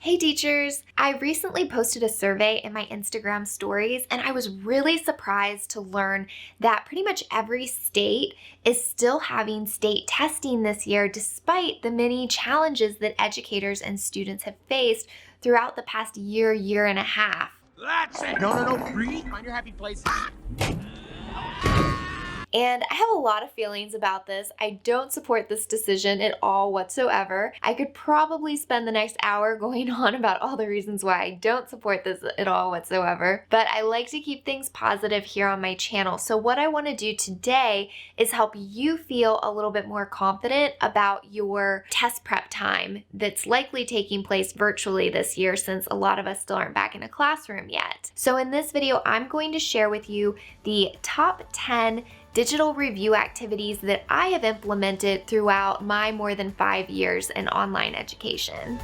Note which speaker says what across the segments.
Speaker 1: Hey teachers! I recently posted a survey in my Instagram stories and I was really surprised to learn that pretty much every state is still having state testing this year despite the many challenges that educators and students have faced throughout the past year and a half.
Speaker 2: That's it. No. Free. Find your happy place.
Speaker 1: And I have a lot of feelings about this. I don't support this decision at all whatsoever. I could probably spend the next hour going on about all the reasons why I don't support this at all whatsoever, but I like to keep things positive here on my channel. So what I want to do today is help you feel a little bit more confident about your test prep time that's likely taking place virtually this year since a lot of us still aren't back in a classroom yet. So in this video, I'm going to share with you the top 10 digital review activities that I have implemented throughout my more than 5 years in online education.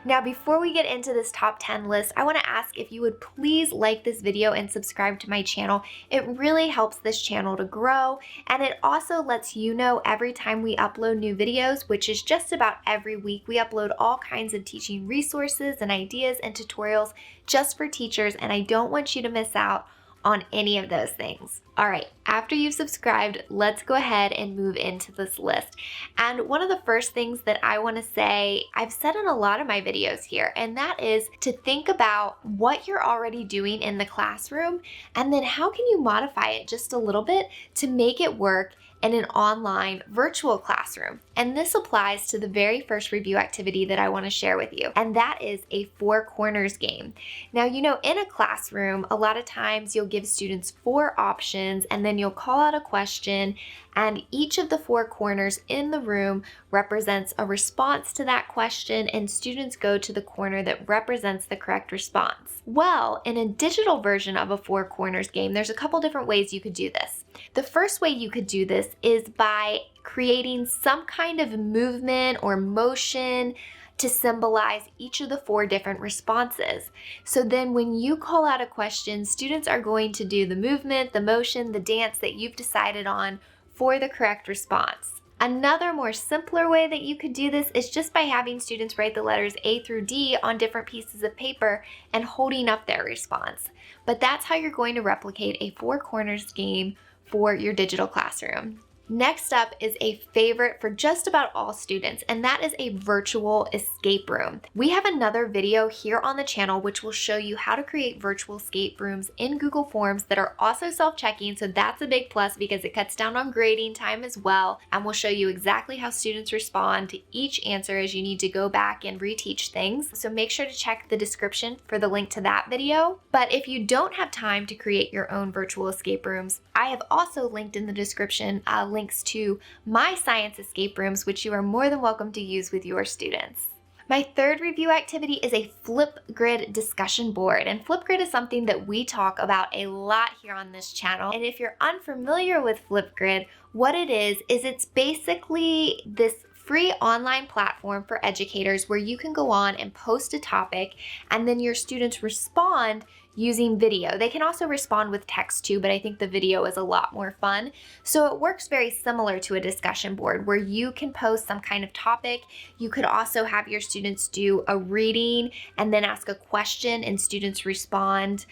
Speaker 1: Now, before we get into this top 10 list, I want to ask if you would please like this video and subscribe to my channel. It really helps this channel to grow, and it also lets you know every time we upload new videos, which is just about every week. We upload all kinds of teaching resources and ideas and tutorials just for teachers, and I don't want you to miss out on any of those things. All right, after you've subscribed, let's go ahead and move into this list. And one of the first things that I want to say, I've said in a lot of my videos here, and that is to think about what you're already doing in the classroom, and then how can you modify it just a little bit to make it work in an online virtual classroom. And this applies to the very first review activity that I want to share with you, and that is a four corners game. Now, you know, in a classroom, a lot of times you'll give students 4 options and then you'll call out a question, and each of the 4 corners in the room represents a response to that question, and students go to the corner that represents the correct response. Well, in a digital version of a 4 corners game, there's a couple different ways you could do this. The first way you could do this is by creating some kind of movement or motion to symbolize each of the 4 different responses. So then when you call out a question, students are going to do the movement, the motion, the dance that you've decided on for the correct response. Another more simpler way that you could do this is just by having students write the letters A through D on different pieces of paper and holding up their response. But that's how you're going to replicate a 4 corners game for your digital classroom. Next up is a favorite for just about all students, and that is a virtual escape room. We have another video here on the channel which will show you how to create virtual escape rooms in Google Forms that are also self-checking, so that's a big plus because it cuts down on grading time as well, and will show you exactly how students respond to each answer as you need to go back and reteach things. So make sure to check the description for the link to that video. But if you don't have time to create your own virtual escape rooms, I have also linked in the description links to my science escape rooms, which you are more than welcome to use with your students. My third review activity is a Flipgrid discussion board, and Flipgrid is something that we talk about a lot here on this channel. And if you're unfamiliar with Flipgrid, what it is it's basically this free online platform for educators where you can go on and post a topic and then your students respond using video. They can also respond with text too, but I think the video is a lot more fun. So it works very similar to a discussion board where you can post some kind of topic. You could also have your students do a reading and then ask a question and students respond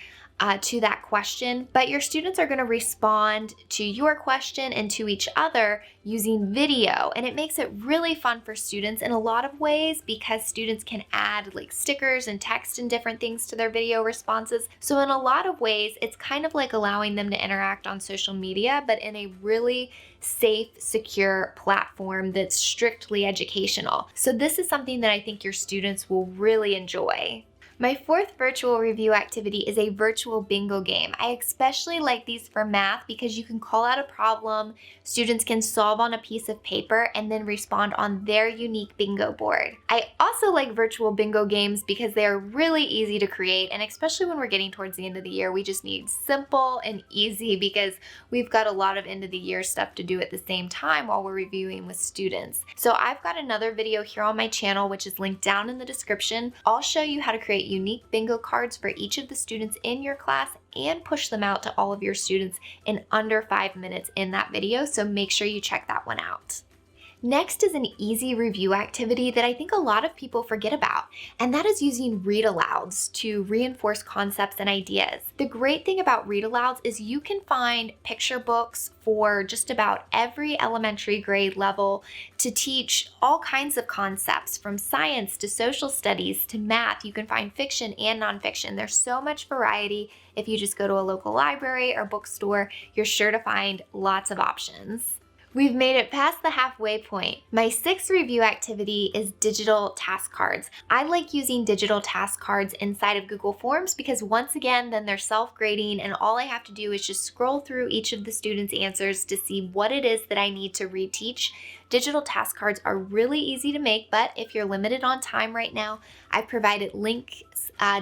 Speaker 1: to that question, but your students are going to respond to your question and to each other using video, and it makes it really fun for students in a lot of ways because students can add like stickers and text and different things to their video responses. So in a lot of ways, it's kind of like allowing them to interact on social media, but in a really safe, secure platform that's strictly educational. So this is something that I think your students will really enjoy. My fourth virtual review activity is a virtual bingo game. I especially like these for math because you can call out a problem, students can solve on a piece of paper, and then respond on their unique bingo board. I also like virtual bingo games because they are really easy to create, and especially when we're getting towards the end of the year, we just need simple and easy because we've got a lot of end of the year stuff to do at the same time while we're reviewing with students. So I've got another video here on my channel, which is linked down in the description. I'll show you how to create unique bingo cards for each of the students in your class and push them out to all of your students in under 5 minutes in that video, so make sure you check that one out. Next is an easy review activity that I think a lot of people forget about, and that is using read-alouds to reinforce concepts and ideas. The great thing about read-alouds is you can find picture books for just about every elementary grade level to teach all kinds of concepts, from science to social studies to math. You can find fiction and nonfiction. There's so much variety. If you just go to a local library or bookstore, you're sure to find lots of options. We've made it past the halfway point. My sixth review activity is digital task cards. I like using digital task cards inside of Google Forms because once again, then they're self-grading and all I have to do is just scroll through each of the students' answers to see what it is that I need to reteach. Digital task cards are really easy to make, but if you're limited on time right now, I've provided links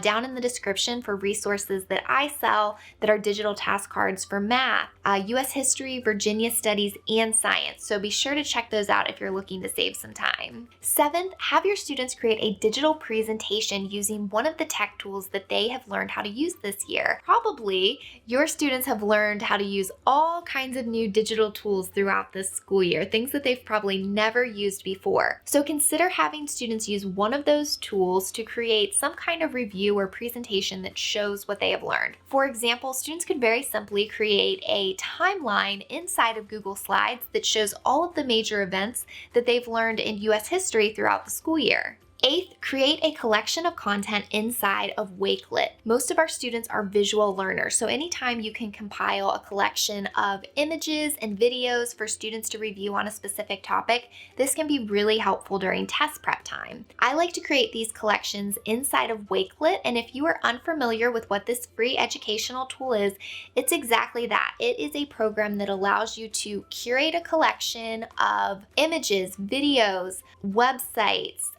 Speaker 1: down in the description for resources that I sell that are digital task cards for math, US history, Virginia studies, and science. So be sure to check those out if you're looking to save some time. Seventh, have your students create a digital presentation using one of the tech tools that they have learned how to use this year. Probably your students have learned how to use all kinds of new digital tools throughout this school year, things that they've probably never used before. So consider having students use one of those tools to create some kind of review or presentation that shows what they have learned. For example, students could very simply create a timeline inside of Google Slides that shows all of the major events that they've learned in US history throughout the school year. Eighth, create a collection of content inside of Wakelet. Most of our students are visual learners, so anytime you can compile a collection of images and videos for students to review on a specific topic, this can be really helpful during test prep time. I like to create these collections inside of Wakelet, and if you are unfamiliar with what this free educational tool is, it's exactly that. It is a program that allows you to curate a collection of images, videos, websites,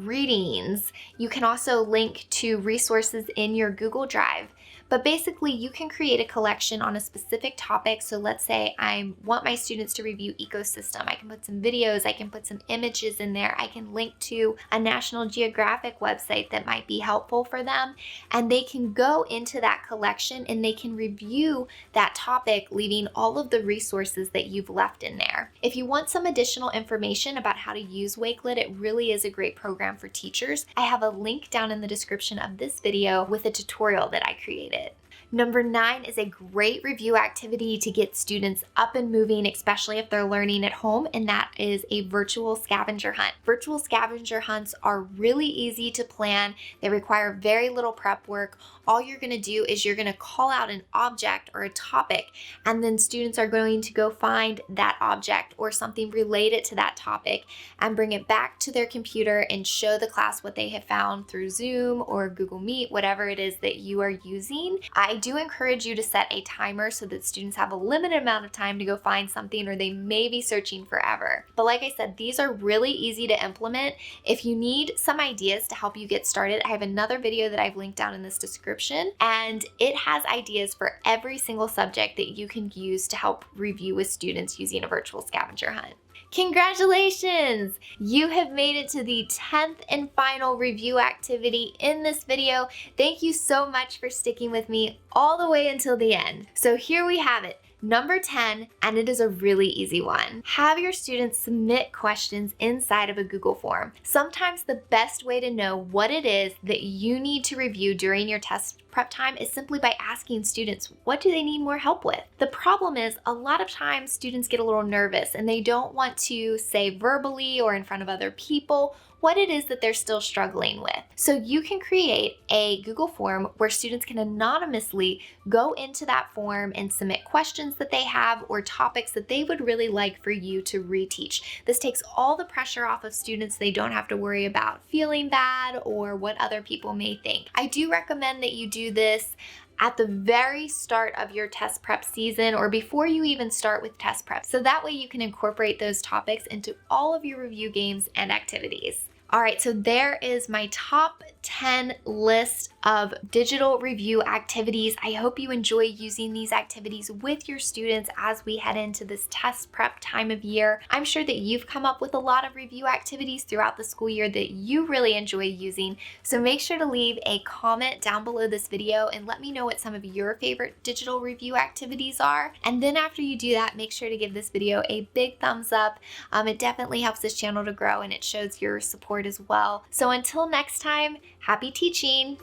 Speaker 1: readings. You can also link to resources in your Google Drive. But basically, you can create a collection on a specific topic. So let's say I want my students to review ecosystem. I can put some videos, I can put some images in there. I can link to a National Geographic website that might be helpful for them. And they can go into that collection and they can review that topic, leaving all of the resources that you've left in there. If you want some additional information about how to use Wakelet, it really is a great program for teachers. I have a link down in the description of this video with a tutorial that I created. Number 9 is a great review activity to get students up and moving, especially if they're learning at home, and that is a virtual scavenger hunt. Virtual scavenger hunts are really easy to plan. They require very little prep work. All you're going to do is you're going to call out an object or a topic, and then students are going to go find that object or something related to that topic and bring it back to their computer and show the class what they have found through Zoom or Google Meet, whatever it is that you are using. I do encourage you to set a timer so that students have a limited amount of time to go find something, or they may be searching forever. But like I said, these are really easy to implement. If you need some ideas to help you get started, I have another video that I've linked down in this description, and it has ideas for every single subject that you can use to help review with students using a virtual scavenger hunt. Congratulations! You have made it to the 10th and final review activity in this video. Thank you so much for sticking with me all the way until the end. So here we have it. Number 10, and it is a really easy one. Have your students submit questions inside of a Google form. Sometimes the best way to know what it is that you need to review during your test prep time is simply by asking students, what do they need more help with? The problem is a lot of times students get a little nervous and they don't want to say verbally or in front of other people what it is that they're still struggling with. So you can create a Google form where students can anonymously go into that form and submit questions that they have or topics that they would really like for you to reteach. This takes all the pressure off of students. They don't have to worry about feeling bad or what other people may think. I do recommend that you do this at the very start of your test prep season or before you even start with test prep. So that way you can incorporate those topics into all of your review games and activities. All right, so there is my top 10 list of digital review activities. I hope you enjoy using these activities with your students as we head into this test prep time of year. I'm sure that you've come up with a lot of review activities throughout the school year that you really enjoy using. So make sure to leave a comment down below this video and let me know what some of your favorite digital review activities are. And then after you do that, make sure to give this video a big thumbs up. It definitely helps this channel to grow and it shows your support as well. So until next time, happy teaching!